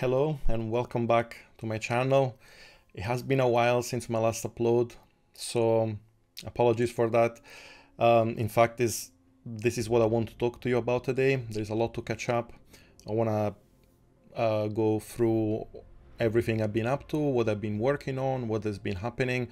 Hello and welcome back to my channel. It has been a while since my last upload, so apologies for that. In fact, this is what I want to talk to you about today. There's a lot to catch up. I want to go through everything I've been up to, what I've been working on, what has been happening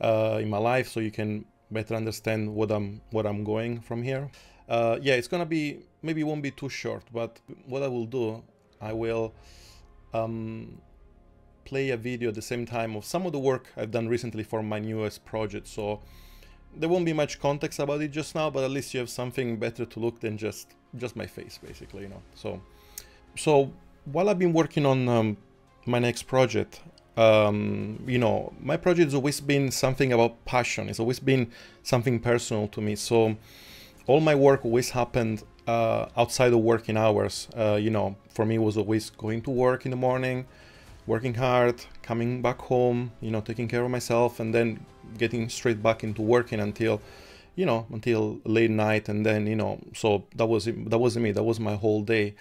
in my life, so you can better understand what I'm going from here. Yeah, it's gonna be, maybe it won't be too short, but what I will do, I will play a video at the same time of some of the work I've done recently for my newest project. So there won't be much context about it just now, but at least you have something better to look than just my face, basically, you know. So while I've been working on my next project, you know, my project has always been something about passion. It's always been something personal to me. So all my work always happened outside of working hours. You know, for me it was always going to work in the morning, working hard, coming back home, you know, taking care of myself, and then getting straight back into working until, you know, until late night. And then, you know, so that was me. That was my whole day.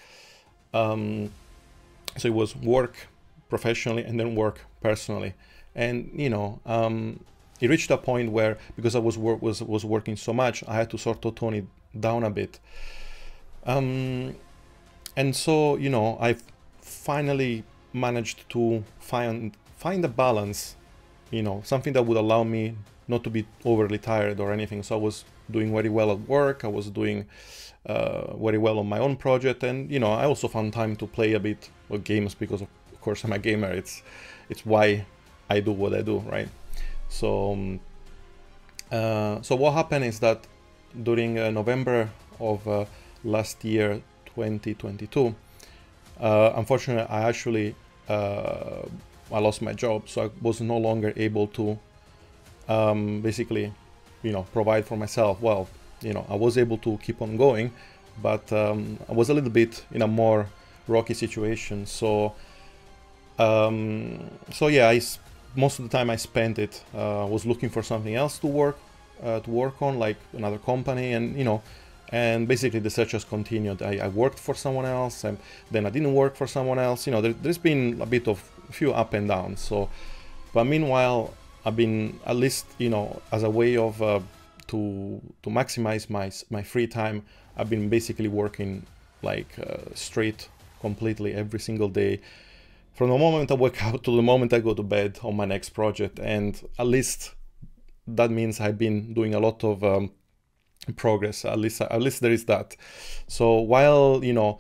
So it was work professionally and then work personally. And, you know, it reached a point where, because I was working so much, I had to sort of tone it down a bit. And so, you know, I've finally managed to find a balance, you know, something that would allow me not to be overly tired or anything. So I was doing very well at work. I was doing very well on my own project, and, you know, I also found time to play a bit of games because, of course, I'm a gamer. It's why I do what I do, right? So, so what happened is that during November of last year, 2022, unfortunately, I lost my job, so I was no longer able to basically, you know, provide for myself. Well, you know, I was able to keep on going, but I was a little bit in a more rocky situation. So, so yeah, most of the time I spent it was looking for something else to work on, like another company, and, you know, and basically the search has continued. I worked for someone else, and then I didn't work for someone else. You know, there's been a few up and downs. So, but meanwhile, I've been, at least, you know, as a way of to maximize my free time, I've been basically working like straight, completely every single day, from the moment I wake up to the moment I go to bed on my next project. And at least that means I've been doing a lot of progress. At least there is that. So while, you know,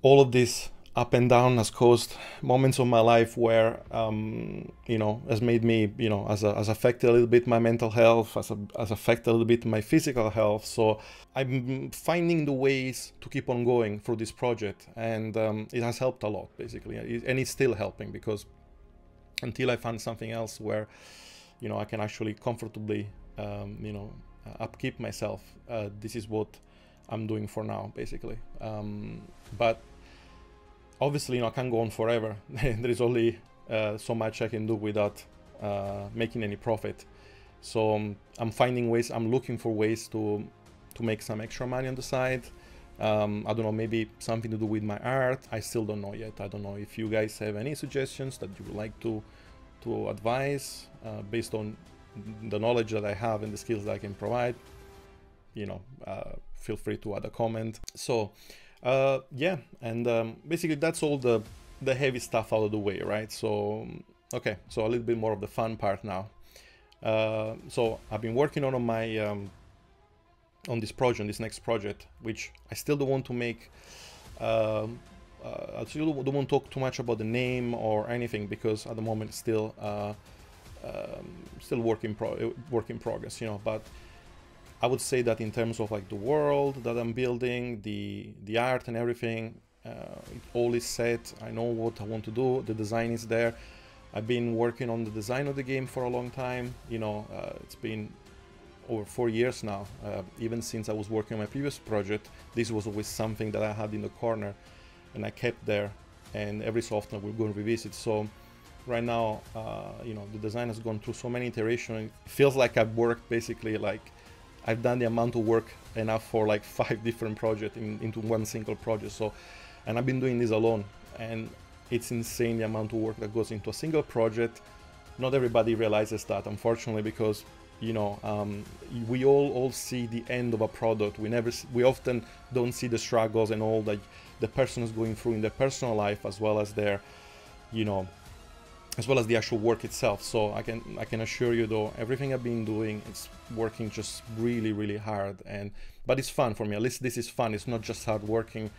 all of this up and down has caused moments of my life where you know, has made me, you know, has affected a little bit my mental health, has affected a little bit my physical health. So I'm finding the ways to keep on going through this project, and it has helped a lot, basically, and it's still helping, because until I find something else where, you know, I can actually comfortably you know, upkeep myself, this is what I'm doing for now, basically. But obviously, you know, I can't go on forever. There is only so much I can do without making any profit. So I'm finding ways, I'm looking for ways to make some extra money on the side. I don't know, maybe something to do with my art. I still don't know yet. I don't know if you guys have any suggestions that you would like to advise based on the knowledge that I have and the skills that I can provide. You know, feel free to add a comment. So yeah, and basically that's all the heavy stuff out of the way, right? So okay, so a little bit more of the fun part now. So I've been working on my on this project, this next project, which I still don't want to make. I still don't want to talk too much about the name or anything, because at the moment it's still work in progress, you know. But I would say that in terms of like the world that I'm building, the art and everything, it all is set. I know what I want to do. The design is there. I've been working on the design of the game for a long time. You know, it's been over 4 years now. Even since I was working on my previous project, this was always something that I had in the corner, and I kept there. And every so often we'll go and revisit. So right now, you know, the design has gone through so many iterations. It feels like I've worked basically like I've done the amount of work enough for like 5 different projects into one single project. So, and I've been doing this alone and it's insane the amount of work that goes into a single project. Not everybody realizes that, unfortunately, because you know, we all see the end of a product. We often don't see the struggles and all that the person is going through in their personal life, as well as their, you know, as well as the actual work itself. So I can assure you, though, everything I've been doing, it's working just really hard, but it's fun for me. At least this is fun. It's not just hard working,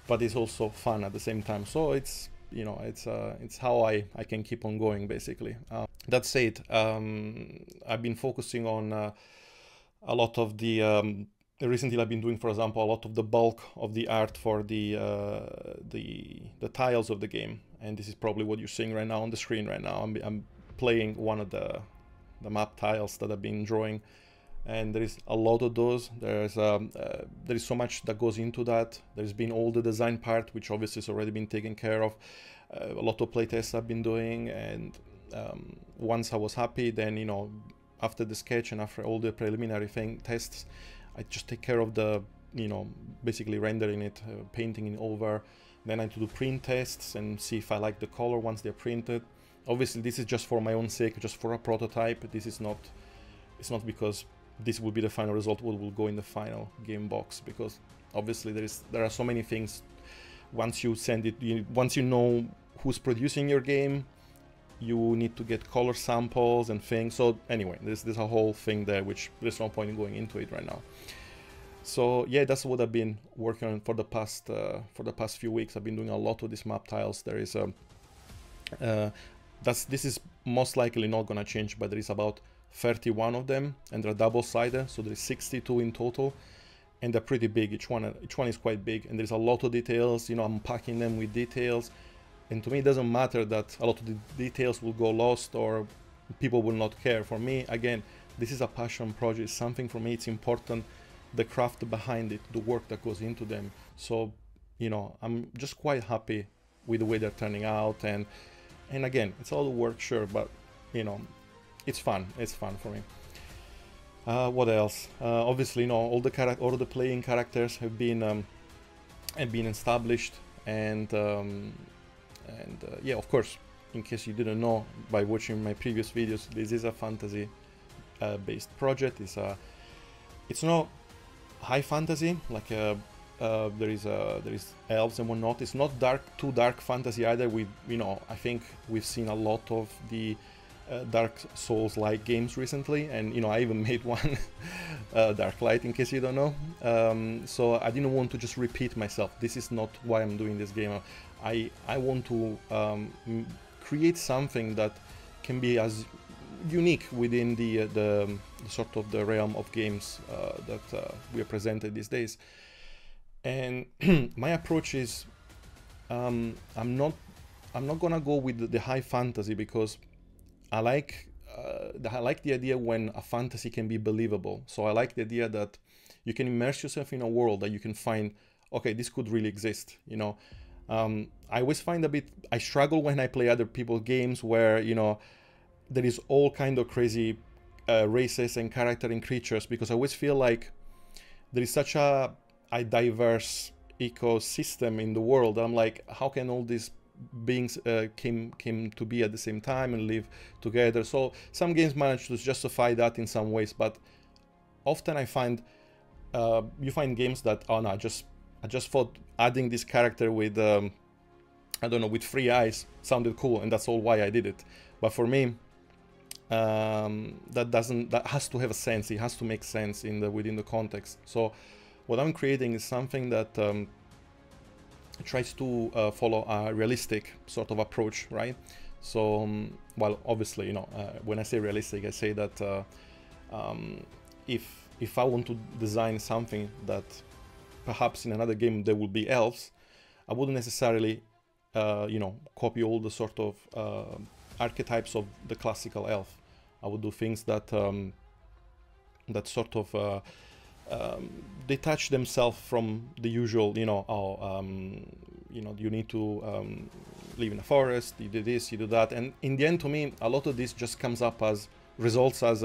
but it's also fun at the same time. So it's, you know, it's how I can keep on going, basically. That said, I've been focusing on a lot of the recently I've been doing, for example, a lot of the bulk of the art for the tiles of the game, and this is probably what you're seeing right now on the screen right now. I'm playing one of the map tiles that I've been drawing, and there is a lot of those. There is so much that goes into that. There's been all the design part, which obviously has already been taken care of. A lot of playtests I've been doing, and once I was happy, then, you know, after the sketch and after all the preliminary tests, I just take care of the, you know, basically rendering it, painting it over. Then I do print tests and see if I like the color once they're printed. Obviously, this is just for my own sake, just for a prototype. This is not, it's not because this will be the final result, what will go in the final game box, because obviously there are so many things. Once you send it, once you know who's producing your game, you need to get color samples and things. So anyway, there's a whole thing there, which there's no point in going into it right now. So yeah, that's what I've been working on for the past few weeks. I've been doing a lot of these map tiles. There is this is most likely not gonna change, but there is about 31 of them, and they're double-sided, so there's 62 in total, and they're pretty big. Each one is quite big, and there's a lot of details. You know, I'm packing them with details. And to me, it doesn't matter that a lot of the details will go lost or people will not care. For me, again, this is a passion project. It's something for me, it's important, the craft behind it, the work that goes into them. So, you know, I'm just quite happy with the way they're turning out. And again, it's all the work, sure, but, you know, it's fun. It's fun for me. What else? Obviously, you know, all the playing characters have been established, and yeah, of course, in case you didn't know by watching my previous videos, this is a fantasy based project. It's not high fantasy, like there is elves and whatnot. It's not too dark fantasy either. You know, I think we've seen a lot of the Dark Souls like games recently, and you know, I even made one, Dark Light, in case you don't know. So I didn't want to just repeat myself. This is not why I'm doing this game. I want to create something that can be as unique within the sort of the realm of games that we are presented these days. And my approach is, I'm not gonna go with the high fantasy, because I like the idea when a fantasy can be believable. So I like the idea that you can immerse yourself in a world that you can find, okay, this could really exist, you know. I always find I struggle when I play other people's games where, you know, there is all kind of crazy races and character and creatures, because I always feel like there is such a diverse ecosystem in the world. I'm like, how can all these beings came to be at the same time and live together? So some games manage to justify that in some ways, but often I find you find games that, oh no, I just thought adding this character with I don't know, with 3 eyes sounded cool, and that's all why I did it. But for me, that has to have a sense. It has to make sense within the context. So what I'm creating is something that tries to follow a realistic sort of approach, right? So well, obviously, you know, when I say realistic, I say that if I want to design something that perhaps in another game there will be elves, I wouldn't necessarily you know, copy all the sort of archetypes of the classical elf. I would do things that that sort of detach themselves from the usual, you know, you know, you need to live in a forest, you do this, you do that, and in the end, to me, a lot of this just comes up as results as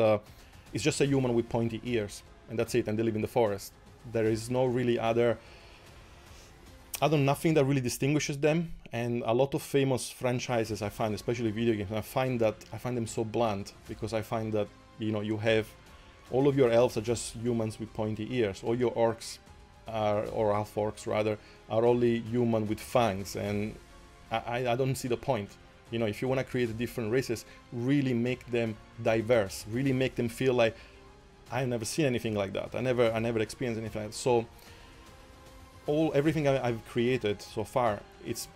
it's just a human with pointy ears, and that's it, and they live in the forest. There is no really other I don't nothing that really distinguishes them, and a lot of famous franchises I find, especially video games, I find them so bland, because I find that, you know, you have all of your elves are just humans with pointy ears, all your orcs are, or half orcs rather, are only human with fangs, and I don't see the point. You know, if you want to create different races, really make them diverse, really make them feel like, I've never seen anything like that, I never experienced anything like that. So everything I've created so far, it's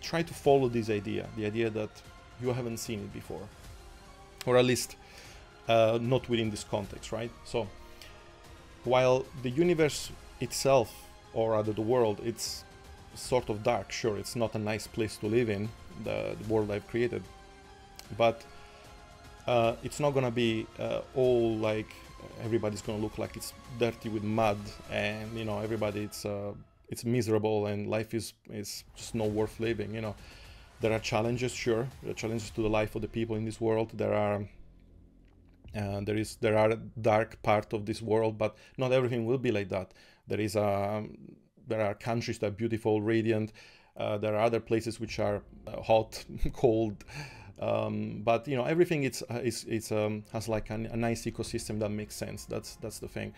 try to follow this idea, the idea that you haven't seen it before, or at least not within this context, right? So while the universe itself, or rather the world, it's sort of dark, sure, it's not a nice place to live in, the world I've created, but it's not gonna be all like everybody's gonna look like it's dirty with mud, and you know, everybody it's miserable and life is just not worth living. You know, there are challenges, sure, there are challenges to the life of the people in this world. There are dark part of this world, but not everything will be like that. There are countries that are beautiful, radiant. There are other places which are hot, cold, but you know, everything has like a nice ecosystem that makes sense. That's the thing,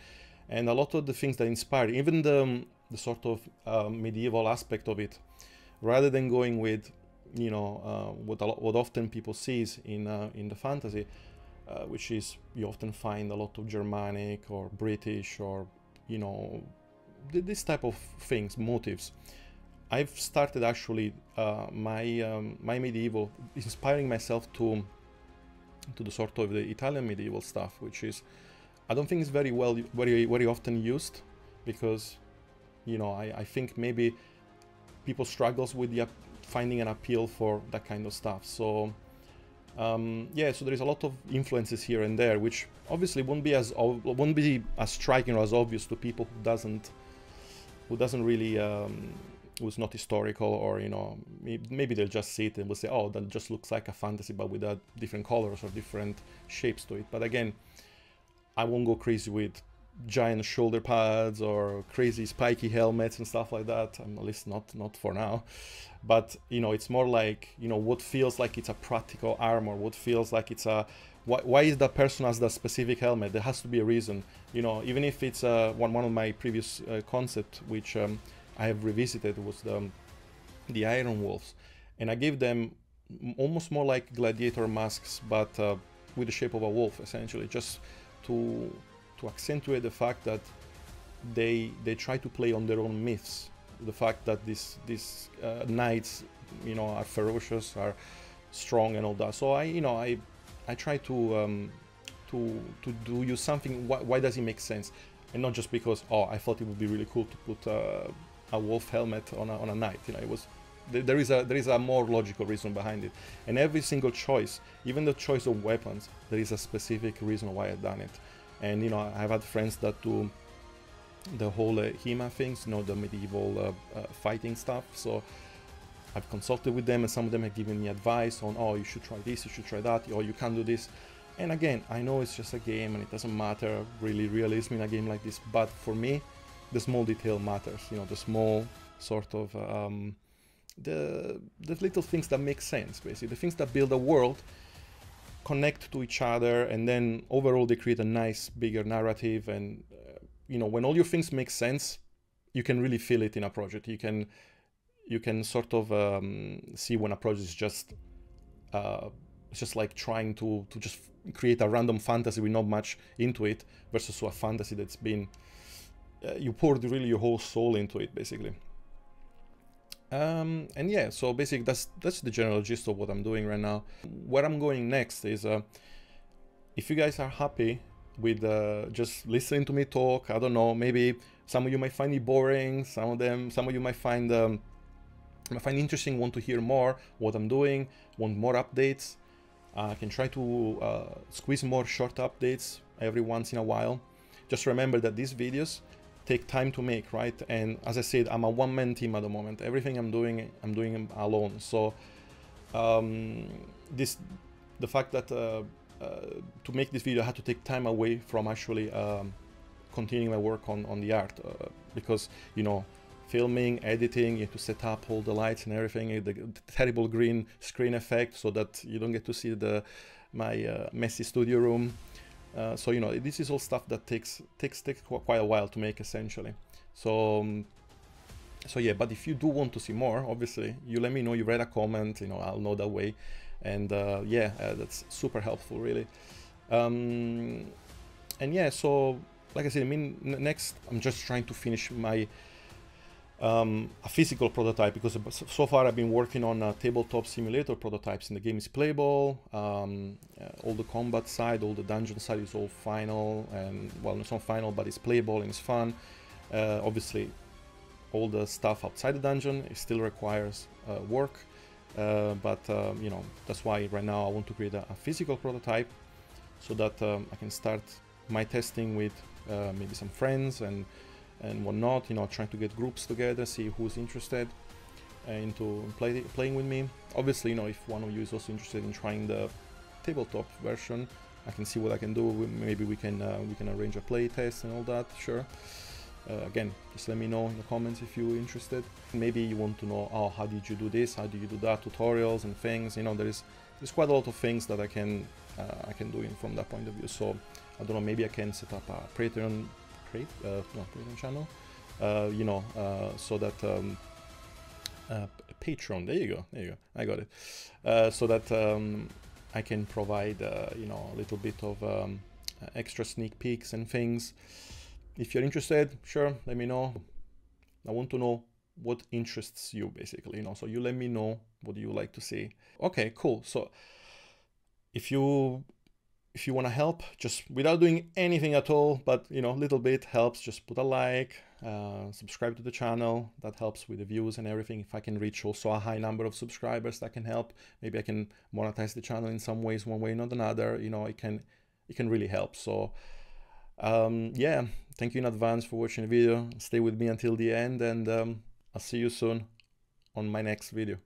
and a lot of the things that inspire, even the sort of medieval aspect of it, rather than going with, you know, what often people sees in the fantasy, which is you often find a lot of Germanic or British, or you know, this type of things, motives. I've started actually my medieval, inspiring myself to the sort of the Italian medieval stuff, which is, I don't think it's very often used, because, you know, I think maybe people struggles with finding an appeal for that kind of stuff. So yeah, so there is a lot of influences here and there, which obviously won't be as striking or as obvious to people who doesn't really who's not historical, or you know, maybe they'll just see it and will say, oh, that just looks like a fantasy but with different colors or different shapes to it. But again, I won't go crazy with giant shoulder pads or crazy spiky helmets and stuff like that, at least not for now. But you know, it's more like, you know, what feels like it's a practical armor, what feels like it's a why is that person has that specific helmet? There has to be a reason, you know. Even if it's one of my previous concept, which I have revisited, was the Iron Wolves, and I gave them almost more like gladiator masks, but with the shape of a wolf, essentially, just to accentuate the fact that they try to play on their own myths, the fact that these knights, you know, are ferocious, are strong, and all that. So I try to use something. Why does it make sense, and not just because, oh, I thought it would be really cool to put a wolf helmet on a knight. You know, it was there is a more logical reason behind it, and every single choice, even the choice of weapons, there is a specific reason why I've done it. And you know, I've had friends that do the whole HEMA things, you know, the medieval fighting stuff. So I've consulted with them, and some of them have given me advice on, oh, you should try this, you should try that, or you can't do this. And again, I know it's just a game and it doesn't matter really realism in a game like this, but for me, the small detail matters. You know, the small sort of the little things that make sense, basically, the things that build a world, connect to each other, and then overall they create a nice bigger narrative. And you know, when all your things make sense, you can really feel it in a project. You can sort of see when a project is just like trying to just create a random fantasy with not much into it, versus to a fantasy that's been you poured really your whole soul into it, basically. And yeah, so basically that's the general gist of what I'm doing right now. Where I'm going next is if you guys are happy with just listening to me talk, I don't know, maybe some of you might find it boring, some of you might find interesting, want to hear more what I'm doing, want more updates. I can try to squeeze more short updates every once in a while. Just remember that these videos take time to make, right? And as I said, I'm a one-man team at the moment. Everything I'm doing alone. So the fact that to make this video I had to take time away from actually continuing my work on the art, because, you know, filming, editing. You have to set up all the lights and everything, the terrible green screen effect, so that you don't get to see my messy studio room. So you know, this is all stuff that takes quite a while to make, essentially. So so yeah, but if you do want to see more, obviously you let me know, you write a comment, you know, I'll know that way. And yeah, that's super helpful, really. And yeah, so like I said, I mean, next I'm just trying to finish my a physical prototype, because so far I've been working on tabletop simulator prototypes, and the game is playable. All the combat side, all the dungeon side is all final, and well, it's not final, but it's playable and it's fun. Obviously, all the stuff outside the dungeon, it still requires work, but you know, that's why right now I want to create a physical prototype, so that I can start my testing with maybe some friends and whatnot, you know, trying to get groups together, see who's interested into playing with me. Obviously, you know, if one of you is also interested in trying the tabletop version, I can see what I can do. Maybe we can arrange a play test and all that. Sure. Again, just let me know in the comments if you're interested. Maybe you want to know, oh, how did you do this? How do you do that? Tutorials and things. You know, there's quite a lot of things that I can do from that point of view. So I don't know. Maybe I can set up a Patreon channel. You know, so that Patreon. There you go. I got it. So that I can provide you know, a little bit of extra sneak peeks and things. If you're interested, sure, let me know. I want to know what interests you, basically, you know, so you let me know what you like to see. Okay, cool. So if you want to help, just without doing anything at all, but you know, a little bit helps, just put a like, subscribe to the channel. That helps with the views and everything. If I can reach also a high number of subscribers, that can help. Maybe I can monetize the channel in some ways, one way or not another, you know, it can really help. So yeah, thank you in advance for watching the video. Stay with me until the end, and I'll see you soon on my next video.